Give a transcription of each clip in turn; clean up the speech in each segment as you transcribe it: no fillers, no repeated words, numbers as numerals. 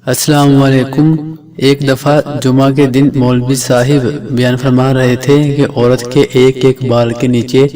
السلام علیکم۔ ایک دفعہ جمعہ کے دن مولوی صاحب بیان فرما رہے تھے کہ عورت کے ایک ایک بال کے نیچے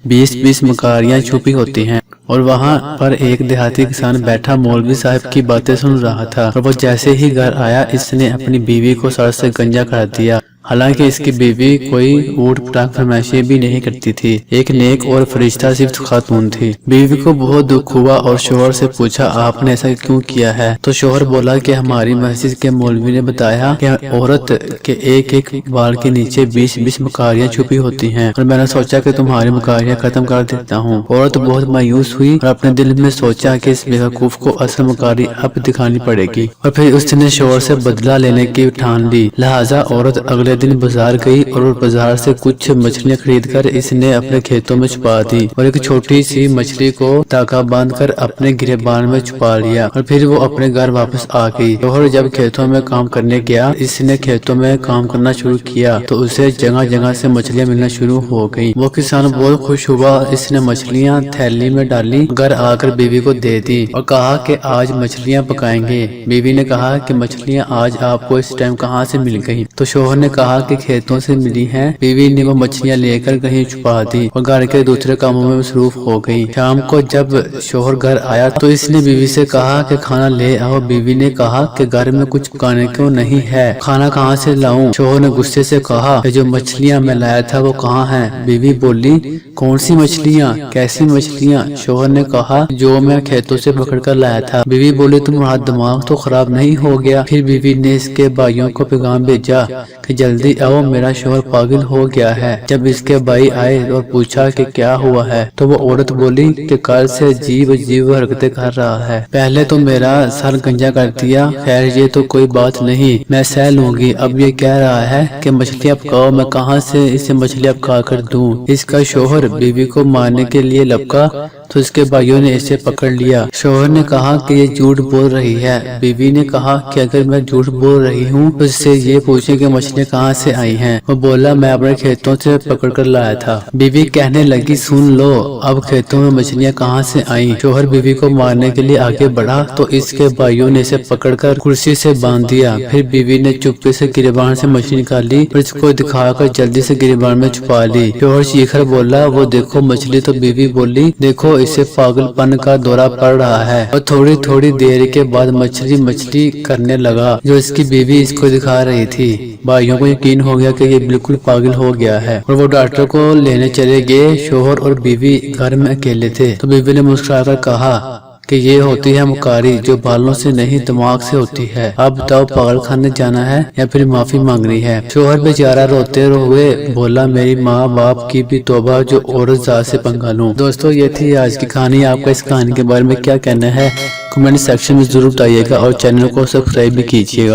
20 مکاریاں چھپی ہوتی ہیں، اور وہاں پر ایک دیہاتی کسان بیٹھا مولوی صاحب کی باتیں سن رہا تھا، اور وہ جیسے ہی گھر آیا اس نے اپنی بیوی کو سر سے گنجا کر دیا۔ حالانکہ اس کی بیوی کوئی اوٹ پٹانگ فرمائشیں بھی نہیں کرتی تھی، ایک نیک اور فرشتہ صفت خاتون تھی۔ بیوی کو بہت دکھ ہوا اور شوہر سے پوچھا آپ نے ایسا کیوں کیا ہے؟ تو شوہر بولا کہ ہماری مسجد کے مولوی نے بتایا کہ عورت کے ایک ایک بال کے نیچے 20 مکاریاں چھپی ہوتی ہیں، اور میں نے سوچا کہ تمہاری مکاریاں ختم کر دیتا ہوں۔ عورت بہت مایوس ہوئی اور اپنے دل میں سوچا کہ اس بیوقوف کو اصل مکاری اب دکھانی پڑے گی، اور پھر اس نے شوہر سے بدلہ لینے کی ٹھان لی۔ لہٰذا عورت اگلے دن بازار گئی اور بازار سے کچھ مچھلیاں خرید کر اس نے اپنے کھیتوں میں چھپا دی، اور ایک چھوٹی سی مچھلی کو دھاگا باندھ کر اپنے گریبان میں چھپا لیا، اور پھر وہ اپنے گھر واپس آ گئی۔ شوہر جب کھیتوں میں کام کرنے گیا، اس نے کھیتوں میں کام کرنا شروع کیا تو اسے جگہ جگہ سے مچھلیاں ملنا شروع ہو گئی۔ وہ کسان بہت خوش ہوا، اس نے مچھلیاں تھیلی میں ڈالی، گھر آ کر بیوی کو دے دی اور کہا کہ آج مچھلیاں پکائیں گے۔ بیوی نے کہا کہ مچھلیاں آج آپ کو اس ٹائم کہاں سے مل گئی؟ تو شوہر نے کہا کہ کھیتوں سے ملی ہیں۔ بیوی نے وہ مچھلیاں لے کر کہیں چھپا دی اور گھر کے دوسرے کاموں میں مصروف ہو گئی۔ شام کو جب شوہر گھر آیا تو اس نے بیوی سے کہا کہ کھانا لے آؤ۔ بیوی نے کہا کہ گھر میں کچھ پکانے کو نہیں ہے، کھانا کہاں سے لاؤں؟ شوہر نے غصے سے کہا کہ جو مچھلیاں میں لایا تھا وہ کہاں ہیں؟ بیوی بولی کون سی مچھلیاں؟ کیسی مچھلیاں؟ شوہر نے کہا جو میں کھیتوں سے پکڑ کر لایا تھا۔ بیوی بولی تمہارا دماغ تو خراب نہیں ہو گیا؟ پھر بیوی نے اس کے بھائیوں کو پیغام بھیجا کہ جلدی آؤ، میرا شوہر پاگل ہو گیا ہے۔ جب اس کے بھائی آئے اور پوچھا کہ کیا ہوا ہے تو وہ عورت بولی کہ کل سے عجیب حرکتیں کر رہا ہے، پہلے تو میرا سر گنجا کر دیا، خیر یہ تو کوئی بات نہیں، میں سہ لوں گی، اب یہ کہہ رہا ہے کہ مچھلیاں پکاؤ، میں کہاں سے اسے مچھلیاں پکا کر دوں؟ اس کا شوہر بیوی کو مارنے کے لیے لپکا تو اس کے بھائیوں نے اسے پکڑ لیا۔ شوہر نے کہا کہ یہ جھوٹ بول رہی ہے۔ بیوی نے کہا کہ اگر میں جھوٹ بول رہی ہوں تو اس سے یہ پوچھیں کہ مچھلیاں کہاں سے آئی ہیں۔ وہ بولا میں اپنے کھیتوں سے پکڑ کر لایا تھا۔ بیوی کہنے لگی سن لو، اب کھیتوں میں مچھلیاں کہاں سے آئیں؟ شوہر بیوی کو مارنے کے لیے آگے بڑھا تو اس کے بھائیوں نے اسے پکڑ کر کرسی سے باندھ دیا۔ پھر بیوی نے چپکے سے گریبان سے مچھلی نکالی اور اس کو دکھا کر جلدی سے گریبان میں چھپا لی۔ شوہر چیخ کر بولا وہ دیکھو مچھلی، تو بیوی بولی دیکھو اسے پاگل پن کا دورہ پڑ رہا ہے، اور تھوڑی دیر کے بعد مچھلی کرنے لگا جو اس کی بیوی اس کو دکھا رہی تھی۔ بھائیوں کو یقین ہو گیا کہ یہ بالکل پاگل ہو گیا ہے اور وہ ڈاکٹر کو لینے چلے گئے۔ شوہر اور بیوی گھر میں اکیلے تھے تو بیوی نے مسکرا کر کہا کہ یہ ہوتی ہے مکاری جو بالوں سے نہیں دماغ سے ہوتی ہے، اب بتاؤ پاگل خانے جانا ہے یا پھر معافی مانگنی ہے؟ شوہر بیچارہ روتے ہوئے بولا میری ماں باپ کی بھی توبہ جو عورت ذات سے پنگا لوں۔ دوستو یہ تھی آج کی کہانی، آپ کا اس کہانی کے بارے میں کیا کہنا ہے کمنٹ سیکشن میں ضرور بتائیے گا، اور چینل کو سبسکرائب بھی کیجیے گا۔